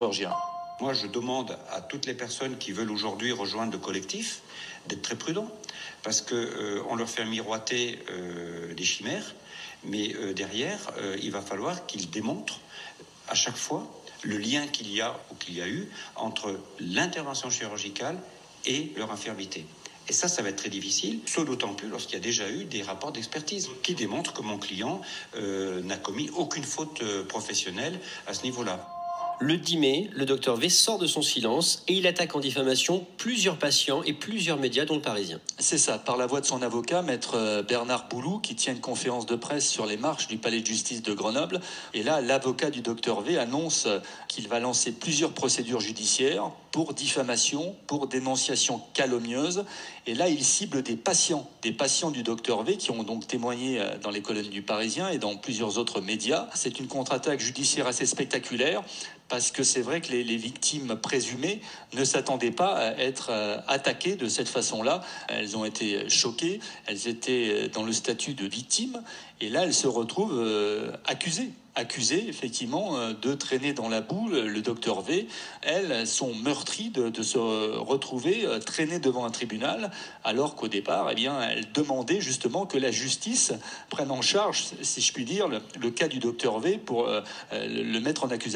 chirurgien. Moi, je demande à toutes les personnes qui veulent aujourd'hui rejoindre le collectif d'être très prudents, parce qu'on leur fait miroiter des chimères, mais derrière, il va falloir qu'ils démontrent à chaque fois le lien qu'il y a ou qu'il y a eu entre l'intervention chirurgicale et leur infirmité. Et ça va être très difficile, ce d'autant plus lorsqu'il y a déjà eu des rapports d'expertise qui démontrent que mon client n'a commis aucune faute professionnelle à ce niveau-là. Le 10 mai, le docteur V sort de son silence et il attaque en diffamation plusieurs patients et plusieurs médias, dont le Parisien. C'est ça, par la voix de son avocat, maître Bernard Boulou, qui tient une conférence de presse sur les marches du palais de justice de Grenoble. Et là, l'avocat du docteur V annonce qu'il va lancer plusieurs procédures judiciaires pour diffamation, pour dénonciation calomnieuse. Et là, il cible des patients du docteur V qui ont donc témoigné dans les colonnes du Parisien et dans plusieurs autres médias. C'est une contre-attaque judiciaire assez spectaculaire, parce que c'est vrai que les victimes présumées ne s'attendaient pas à être attaquées de cette façon-là. Elles ont été choquées, elles étaient dans le statut de victimes, et là elles se retrouvent accusées effectivement de traîner dans la boue le docteur V. Elles sont meurtries de se retrouver traînées devant un tribunal, alors qu'au départ, elles demandaient justement que la justice prenne en charge, si je puis dire, le cas du docteur V pour le mettre en accusation.